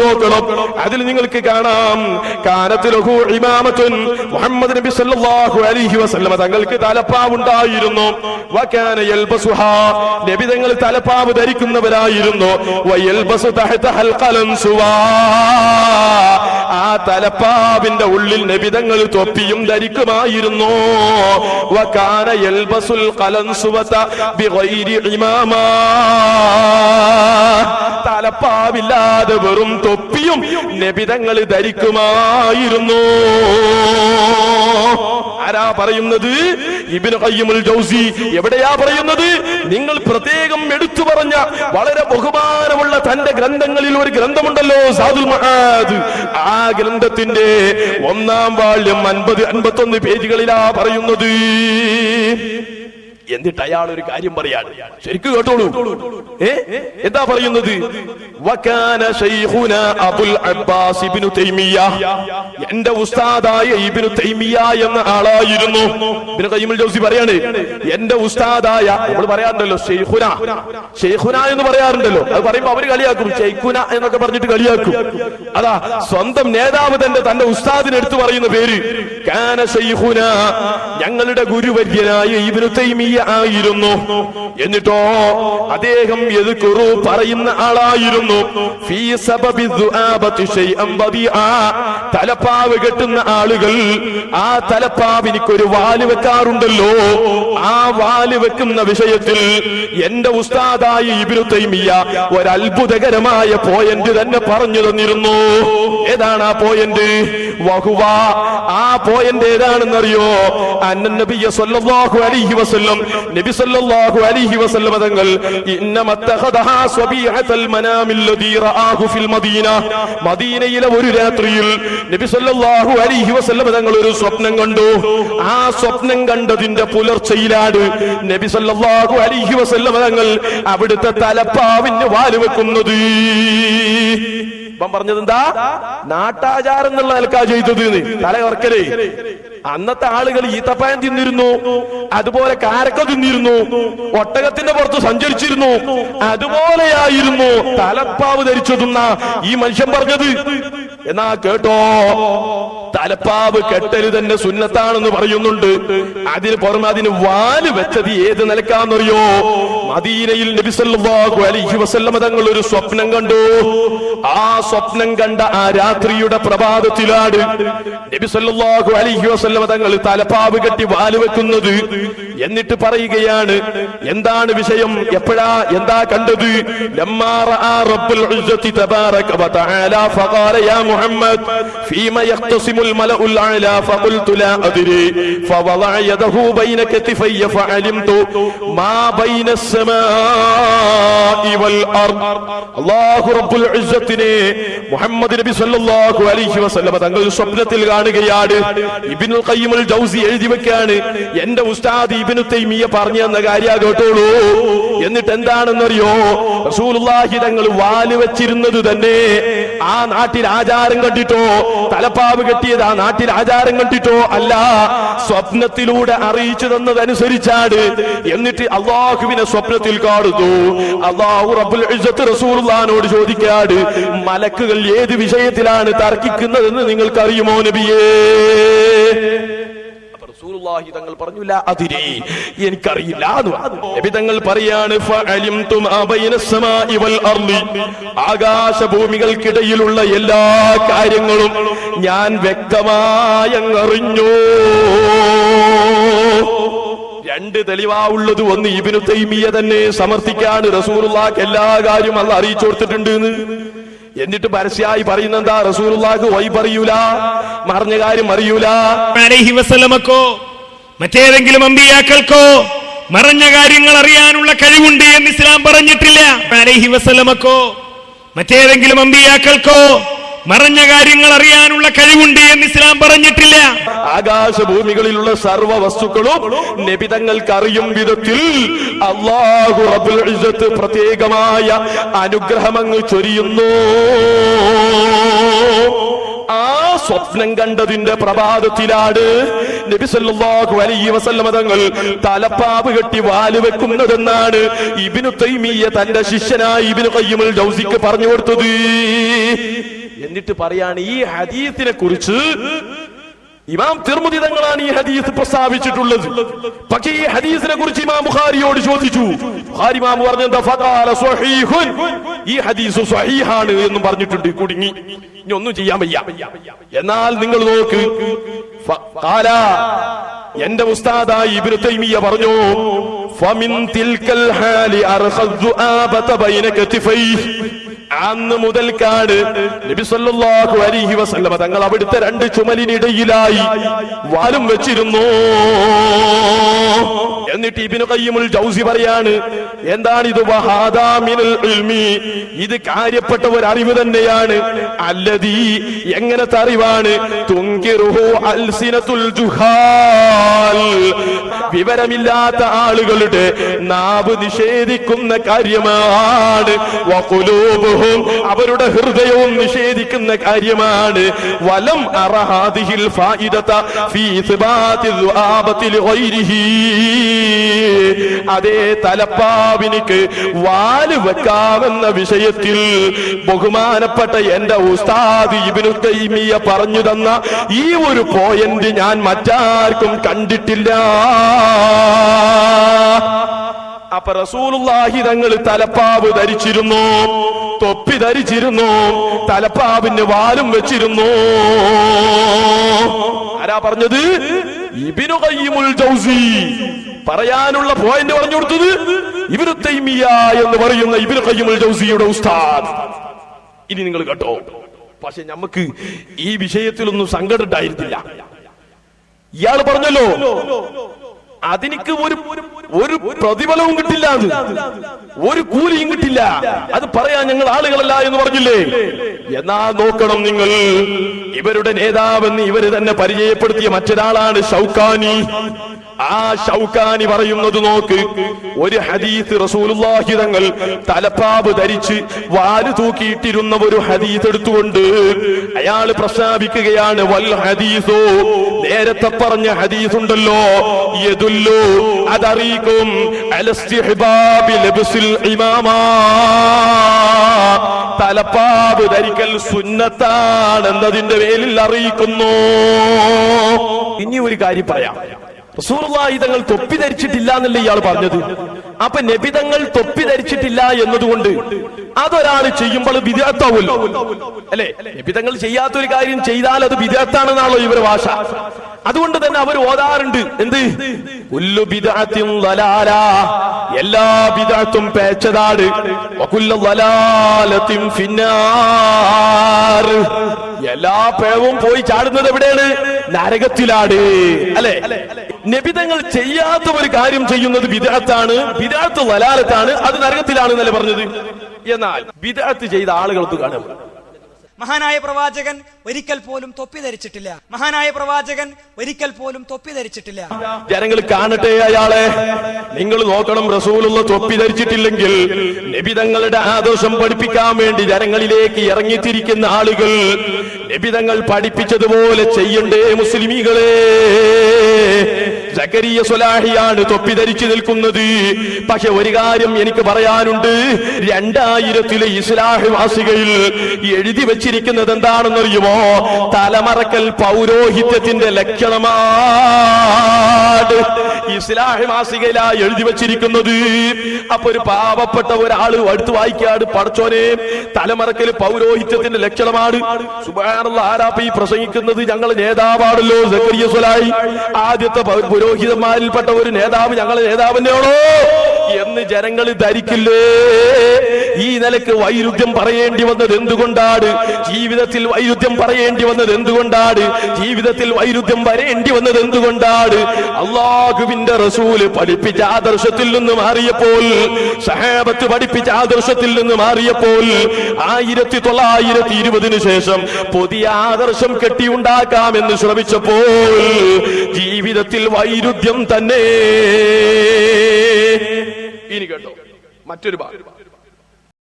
നോക്കണം. അതിൽ നിങ്ങൾക്ക് കാണാം കാനത്ത് ലഹു ഇമാമത്തുൻ, മുഹമ്മദ് നബി സല്ലല്ലാഹു അലൈഹി വസല്ലം തങ്ങൾക്ക് തലപ്പാവുണ്ടായിരുന്നു. വകാന യൽബസുഹാ, നബി തങ്ങൾ തലപ്പാവ് ധരിക്കുന്നവരായിരുന്നു. വയൽബസു തഹതഹൽ ഖലൻസുവാ, ആ തലപ്പാവിന്റെ ഉള്ളിൽ നബി തങ്ങൾ തൊപ്പിയും ധരിക്കുമായിരുന്നു. വകാന യൽബസുൽ ഖലൻസുവത ബിഗൈരി ഇമാമാ, തലപ്പാവില്ലാതെ വെറും തൊപ്പിയും നബി തങ്ങൾ ധരിക്കുമായിരുന്നു. ആരാ പറയുന്നത്? ഇബ്നു ഖയ്യിമുൽ ജൗസി. എവിടെയാ പറയുന്നത്? നിങ്ങൾ പ്രത്യേകം എടുത്തു പറഞ്ഞ വളരെ ബഹുമാനമുള്ള തന്റെ ഗ്രന്ഥങ്ങളിൽ ഒരു ഗ്രന്ഥമുണ്ടല്ലോ, സാദുൽ മആദ്. ആ ഗ്രന്ഥത്തിന്റെ 1-ാം വാള്യം 50-51 പേജുകളിലാ പറയുന്നത്. എന്നിട്ട് അയാൾ ഒരു കാര്യം പറയാണ്, ശരിക്കും കേട്ടോളൂ. എന്താ പറയുന്നത്? വകാന ശൈഖുനാ അബുൽ അബ്ബാസ് ഇബ്നു തൈമിയ്യ, എന്റെ ഉസ്താദായ ഇബ്നു തൈമിയ്യ എന്ന ആളായിരുന്നു. ഇബ്നു ഖയ്യിമുൽ ജൗസി പറയാണ്, എന്റെ ഉസ്താദായ, നമ്മൾ പറയാറുണ്ടല്ലോ ശൈഖുന, ശൈഖുന എന്ന് പറയാറുണ്ടല്ലോ. അത് പറയുമ്പോ അവര് കളിയാക്കും, ശൈഖുന എന്നൊക്കെ പറഞ്ഞിട്ട് കളിയാക്കും. അതാ സ്വന്തം നേതാവ് തന്റെ ഉസ്താദിനെ എടുത്തു പറയുന്ന പേര്. കാന ശൈഖുന, ഞങ്ങളുടെ ഗുരുവര്യനായ ഇബ്നു തൈമിയ്യ ആയിരുന്നു. എന്നിട്ടോ അദ്ദേഹം യദ്കുറു പറയുന്ന ആളായിരുന്നു. ഫീ സബബി ദുആബതി ശൈഅൻ ബദിആ, തലപ്പാവ് കെട്ടുന്ന ആളുകൾ ആ തലപ്പാവിനിക്കൊരു വാല് വെക്കാറുണ്ടല്ലോ, ആ വാല് വെക്കുന്ന വിഷയത്തിൽ എന്റെ ഉസ്താദായ ഇബ്നു തൈമിയ്യ ഒരു അത്ഭുതകരമായ പോയിന്റ് തന്നെ പറഞ്ഞു തന്നിരുന്നു. ഏതാണ് ആ പോയിന്റ്? വഹുവ, ആ പോയിന്റ് ഏതാണെന്നറിയോ? അന്നനബിയ സല്ലല്ലാഹു അലൈഹി വസല്ലം, നബി സല്ലല്ലാഹു അലൈഹി വസല്ലം തങ്ങൾ ഇന്നമത്തഖദഹാ സ്വബീഹത്തുൽ മനാമിൽ ലദീ റആഹു ഫിൽ മദീന, മദീനയിലെ ഒരു രാത്രിയിൽ നബി സല്ലല്ലാഹു അലൈഹി വസല്ലം തങ്ങൾ ഒരു സ്വപ്നം കണ്ടു. ആ സ്വപ്നം കണ്ടതിന്റെ പുലർച്ചയിലാണ് നബി സല്ലല്ലാഹു അലൈഹി വസല്ലം തങ്ങൾ അവിടുത്തെ തലപ്പാവിന് വാല് വെക്കുന്നത്. പറഞ്ഞത് എന്താ? നാട്ടാചാരം എന്നുള്ള നിലക്കാ ചെയ്തത്. തല കറക്കലേ. അന്നത്തെ ആളുകൾ ഈത്തപ്പഴം തിന്നിരുന്നു, അതുപോലെ കാരക്ക തിന്നിരുന്നു, ഒട്ടകത്തിന്റെ പുറത്ത് സഞ്ചരിച്ചിരുന്നു. അതുപോലെയായിരുന്നു തലപ്പാവ് ധരിച്ചതെന്ന ഈ മനുഷ്യൻ പറഞ്ഞത്. എന്നാ കേട്ടോ, തലപ്പാവ് കെട്ടല് തന്നെ സുന്നത്താണെന്ന് പറയുന്നുണ്ട്. അതിന് പുറമെ അതിന് വാല് വെച്ചത് ഏത് നിലക്കാന്നറിയോ? മദീനയിൽ നബി സല്ലല്ലാഹു അലൈഹി വസല്ലം തങ്ങൾ ഒരു സ്വപ്നം കണ്ടു. ആ സ്വപ്നം കണ്ട ആ രാത്രിയുടെ പ്രഭാതത്തിലാണ് നബി സല്ലല്ലാഹു അലൈഹി വസല്ലം തങ്ങൾ തലപ്പാവ് കെട്ടി വാല് വെക്കുന്നത്. എന്നിട്ട് പറയുകയാണ്, എന്താണ് വിഷയം? എപ്പോഴാ എന്താ കണ്ടത്? ലമ്മാ റആ റബ്ബുൽ ഇസ്സത്തി തബാറക വതആല ഫഖാല യാ മുഹമ്മദ് ഫീമ യഖ്തസിമുൽ മലഉൽ അഅല ഫഖുൽതു ലാ അദ്രി ഫവളഅ യദഹു ബൈന കതിഫയ്യ ഫഅലിംതു മാ ബൈന السماء والارض. അല്ലാഹു റബ്ബുൽ ഇസ്സത്തിനെ മുഹമ്മദ് നബി സല്ലല്ലാഹു അലൈഹി വസല്ലം തങ്ങൾ സ്വപ്നത്തിൽ കാണുകയാണ്. ഇബ്നുൽ ഖയ്യിമുൽ ജൗസി എഴുതി വെക്കാണ്, എന്റെ ഉസ്താദ് ഇബ്നു തൈമിയ്യ പറഞ്ഞു തന്ന കാര്യം കേട്ടോളൂ. എന്നിട്ട് എന്താണെന്നറിയോ? റസൂലുള്ളാഹി തങ്ങൾ വാല് വെച്ചിരുന്നത് തന്നെ ആ നാട്ടിൽ ആചാരം കണ്ടിട്ടോ, തലപ്പാവ് കെട്ടിയത് ആ നാട്ടിൽ ആചാരം കണ്ടിട്ടോ അല്ല, സ്വപ്നത്തിലൂടെ അറിയിച്ചു തന്നതനുസരിച്ചാണ്. എന്നിട്ട് അള്ളാഹുവിനെ സ്വപ്നത്തിൽ കാണുന്നു. അല്ലാഹു റബ്ബുൽ ഇസ്സത്ത് റസൂലുള്ളാഹിനോട് ചോദിക്കാട്, മലക്കുകൾ ഏത് വിഷയത്തിലാണ് തർക്കിക്കുന്നതെന്ന് നിങ്ങൾക്കറിയുമോ നബിയേ? റസൂലുള്ളാഹി തങ്ങൾ പറഞ്ഞു, ലാ അദ്രി, എനിക്കറിയില്ല. നബി തങ്ങൾ പറയാണ്, ഫഅലിംതു മാ ബൈനസ് സമാഇ വൽ അർളി, ആകാശഭൂമികൾക്കിടയിലുള്ള എല്ലാ കാര്യങ്ങളും ഞാൻ വ്യക്തമായി അറിഞ്ഞു. രണ്ട് തെളിവാവുള്ളത്. ഒന്ന്, ഇബ്നു തൈമിയ്യ തന്നെ സമർത്ഥിക്കാണ് റസൂലുള്ളാഹിക്ക് എല്ലാ കാര്യവും അല്ലാഹു അറിയിച്ചു കൊടുത്തിട്ടുണ്ട് എന്ന്. എന്നിട്ട് പരസ്യമായി പറയുന്ന എന്താ? റസൂലുള്ളാഹിക്ക് വൈ പറയൂല, മറഞ്ഞ കാര്യം അറിയൂല. അലൈഹി വസല്ലമക്കോ മറ്റേതെങ്കിലും അമ്പിയാക്കൾക്കോ മറഞ്ഞ കാര്യങ്ങൾ അറിയാനുള്ള കഴിവുണ്ട് എന്ന് ഇസ്ലാം പറഞ്ഞിട്ടില്ല. അലൈഹി വസല്ലമക്കോ മറ്റേതെങ്കിലും അമ്പിയാക്കൾക്കോ മറഞ്ഞ കാര്യങ്ങൾ അറിയാനുള്ള കഴിവുണ്ട് എന്ന് ഇസ്ലാം പറഞ്ഞിട്ടില്ല. ആകാശഭൂമികളിലുള്ള സർവ്വ വസ്തുക്കളും നബി തങ്ങൾക്ക് അറിയും വിധത്തിൽ അല്ലാഹു റബ്ബുൽ ഇസ്സത്ത് പ്രത്യേകമായ അനുഗ്രഹമങ്ങ് ചൊരിയുന്നു. ആ സ്വപ്നം കണ്ടതിന്റെ പ്രഭാതത്തിലാണ് നബി സല്ലല്ലാഹു അലൈഹി വസല്ലം തങ്ങൾ തലപ്പാവ് കെട്ടി വാല് വെക്കുന്നതെന്നാണ് ഇബ്നു തൈമിയ്യ തന്റെ ശിഷ്യനായ ഇബ്നു ഖയ്യിമുൽ ജൗസിക്ക് പറഞ്ഞു കൊടുത്തത്. എന്നിട്ട് പറയാണ് ഈ ഹദീസിനെ കുറിച്ച് ഇമാം തിർമിദി തങ്ങളാണ് ഈ ഹദീസ് പ്രസ്താവിച്ചിട്ടുള്ളത്. പക്ഷേ ഈ ഹദീസിനെ കുറിച്ച് ഇമാം ബുഖാരിയോട് ചോദിച്ചു. ബുഖാരി ഇമാം പറഞ്ഞെന്താ? ഫഖാല സ്വഹീഹുൻ, ഈ ഹദീസ് സ്വഹീഹാണ് എന്നും പറഞ്ഞിട്ടുണ്ട്. കുടുങ്ങി, ഇനി ഒന്നും ചെയ്യാൻ വയ്യ. എന്നാൽ നിങ്ങൾ നോക്ക്, ഖാല, എന്റെ ഉസ്താദായി ഇബ്നു തൈമിയ്യ പറഞ്ഞു, ഫമിൻ തിൽകൽ ഹാലി അർഖദു ആബത ബൈന കതിഫൈഹി, അന്ന് മുതൽക്കാണ് നബി സല്ലല്ലാഹു അലൈഹി വസല്ലമ തങ്ങൾ അവിടുത്തെ രണ്ട് ചുമലിനിടയിലായി വാലും വെച്ചിരുന്നു. എന്നിട്ട് ഇബ്നു ഖയ്യിമുൽ ജൗസി പറയാണ്, എന്താണിത്? വഹാദാ മിനൽ ഇൽമി, ഇത് കാര്യപ്പെട്ട ഒരു അറിവ് തന്നെയാണ്. അല്ലദീ, എങ്ങനത്തെ അറിവാണ്? തുൻകിറുഹു അൽസിനത്തുൽ ജുഹാൽ, വിവരമില്ലാത്ത ആളുകളുടെ നാവ് നിഷേധിക്കുന്ന കാര്യമാണ്. വഖുലൂബുഹും, അവരുടെ ഹൃദയവും നിഷേധിക്കുന്ന കാര്യമാണ്. വലം അറ ഹാദിഹിൽ ഫായിദത ഫീ ഇസ്ബാതി ദുആബതി ലിഗൈരിഹി, അതേ തലപ്പാവിനിക്ക് വാല് വെക്കാമെന്ന വിഷയത്തിൽ ബഹുമാനപ്പെട്ട എന്റെ ഉസ്താദ് ഇബ്നു തൈമിയ്യ പറഞ്ഞു തന്ന ഈ ഒരു പോയിന്റ് ഞാൻ മറ്റാർക്കും കണ്ടിട്ടില്ല. അപ്പൊ റസൂലുള്ളാഹി തങ്ങൾ തലപ്പാവ് ധരിച്ചിരുന്നു, തൊപ്പി ധരിച്ചിരുന്നു, തലപ്പാവിന് വാലും വെച്ചിരുന്നു. ആരാ പറഞ്ഞത്? ഇബ്നു ഖയ്യിമുൽ ജൗസി. പറയാനുള്ള പോയിന്റ് പറഞ്ഞു കൊടുത്തത് ഇബ്നു തൈമിയ്യ എന്ന് പറയുന്ന ഇബ്നു ഖയ്യിമുൽ ജൗസിയുടെ ഉസ്താദ്. ഇനി നിങ്ങൾ കേട്ടോ. പക്ഷെ നമുക്ക് ഈ വിഷയത്തിലൊന്നും സങ്കടം ഉണ്ടായിരുന്നില്ല. ഇയാൾ പറഞ്ഞല്ലോ അതിനിക്ക് ഒരു പ്രതിഫലവും കിട്ടില്ല, ഒരു കൂലിയും കിട്ടില്ല, അത് പറയാൻ ഞങ്ങൾ ആളുകളല്ല എന്ന് പറഞ്ഞില്ലേ? എന്നാൽ നോക്കണം നിങ്ങൾ, ഇവരുടെ നേതാവെന്ന് ഇവര് തന്നെ പരിചയപ്പെടുത്തിയ മറ്റൊരാളാണ് ഷൗക്കാനി. ആ ഷൗക്കാനി പറയുന്നത് നോക്ക്, ഒരു ഹദീസ് റസൂലുള്ളാഹി തങ്ങൾ തലപ്പാവ് ധരിച്ച് വാല് തൂക്കിയിട്ടിരുന്ന ഒരു ഹദീസ് എടുത്തുകൊണ്ട് അയാൾ പ്രസ്താവിക്കുകയാണ്, വൽ ഹദീസോ, നേരത്തെ പറഞ്ഞ ഹദീസ് ഉണ്ടല്ലോ, യദുല്ലു, അതറിയിക്കും അലസ്തിഹ്ബാബി ലബ്സിൽ ഇമാമാ, തലപ്പാവ് ധരിക്കൽ സുന്നത്താണെന്നതിന്റെ പേരിൽ അറിയിക്കുന്നു. ഇനി ഒരു കാര്യം പറയാം, റസൂലുള്ളാഹി തങ്ങൾ തൊപ്പി ധരിച്ചിട്ടില്ല എന്നല്ലേ ഇയാൾ പറഞ്ഞത്? അപ്പൊ നബി തങ്ങൾ തൊപ്പി ധരിച്ചിട്ടില്ല എന്നതുകൊണ്ട് അതൊരാൾ ചെയ്യുമ്പോൾ ബിദ്അത്താവുമല്ലോ, അല്ലെ? നബി തങ്ങൾ ചെയ്യാത്തൊരു കാര്യം ചെയ്താൽ അത് ബിദ്അത്താണെന്നാണല്ലോ ഇവരുടെ ഭാഷ. അതുകൊണ്ട് തന്നെ അവർ ഓതാറുണ്ട്, എന്ത്? കുല്ലു ബിദ്അത്തിൻ ദലാല, എല്ലാ ബിദ്അത്തും പേച്ചതാണ്. വകുല്ലു ദലാലത്തിൻ ഫിന്നാർ, എല്ലാ പേവും പോയി ചാടുന്നത് എവിടെയാണ്? നരകത്തിലാണ്, അല്ലെ? നബിതങ്ങൾ ചെയ്യാത്ത ഒരു കാര്യം ചെയ്യുന്നത് ബിദ്അത്താണ്, ബിദ്അത്ത് ദലാലത്താണ്, അത് നരകത്തിലാണ് എന്നല്ലേ പറഞ്ഞത്? എന്നാൽ ബിദ്അത്ത് ചെയ്ത ആളുകൾക്ക് കാണും. മഹാനായ പ്രവാചകൻ ഒരിക്കൽ പോലും തൊപ്പി ധരിച്ചിട്ടില്ല. മഹാനായ പ്രവാചകൻ ഒരിക്കൽ പോലും തൊപ്പി ധരിച്ചിട്ടില്ല. ജനങ്ങൾ കാണട്ടെ അയാളെ. നിങ്ങൾ നോക്കണം, റസൂലുള്ള തൊപ്പി ധരിച്ചിട്ടില്ലെങ്കിൽ നബിതങ്ങളുടെ ആദർശം പഠിപ്പിക്കാൻ വേണ്ടി ജനങ്ങളിലേക്ക് ഇറങ്ങിത്തിരിക്കുന്ന ആളുകൾ നബിതങ്ങൾ പഠിപ്പിച്ചതുപോലെ ചെയ്യണ്ടേ മുസ്ലിമീകളെ? സക്കരിയ സ്വലാഹിയാണ് തൊപ്പി ധരിച്ചു നിൽക്കുന്നത്. പക്ഷെ ഒരു കാര്യം എനിക്ക് പറയാനുണ്ട്, 2000-ലെ ഇസ്ലാഹ് മാസികയിൽ എഴുതി വെച്ചിരിക്കുന്നത് എന്താണെന്നറിയുമോ? തലമറക്കൽ പൗരോഹിത്യത്തിന്റെ ലക്ഷണമാണ്. ഇസ്ലാഹ് മാസികയിലാ എഴുതി വെച്ചിരിക്കുന്നത്. അപ്പൊ ഒരു പാവപ്പെട്ട ഒരാള് അടുത്ത് വായിക്കാട്, പടച്ചോനെ, തലമറക്കൽ പൗരോഹിത്യത്തിന്റെ ലക്ഷണമാണ്. സുബ്ഹാനല്ലാഹ്, ആരാപ്പ ഈ പ്രസംഗിക്കുന്നത്? ഞങ്ങൾ നേതാവാണല്ലോ സക്കരിയ സ്വലാഹി, ആദ്യത്തെ പുരോഹിതന്മാരിൽപ്പെട്ട ഒരു നേതാവ് ഞങ്ങളെ നേതാവിനെയാണോ എന്ന് ജനങ്ങൾ ധരിക്കില്ലേ? ഈ നിലക്ക് വൈരുദ്ധ്യം പറയേണ്ടി വന്നത് എന്തുകൊണ്ടാണ്? ജീവിതത്തിൽ വൈരുദ്ധ്യം പറയേണ്ടി വന്നത് എന്തുകൊണ്ടാണ്? ജീവിതത്തിൽ വൈരുദ്ധ്യം വരേണ്ടി വന്നത് എന്തുകൊണ്ടാണ്? അല്ലാഹുവിന്റെ റസൂല് പഠിപ്പിച്ച ആദർശത്തിൽ നിന്ന് മാറിയപ്പോൾ, സഹാബത്ത് പഠിപ്പിച്ച ആദർശത്തിൽ നിന്ന് മാറിയപ്പോൾ, 1920 ശേഷം പുതിയ ആദർശം കെട്ടിയുണ്ടാക്കാമെന്ന് ശ്രമിച്ചപ്പോൾ ജീവിതത്തിൽ വൈരുദ്ധ്യം തന്നെ. ഇനി കേട്ടോ മറ്റൊരു ഭാഗം.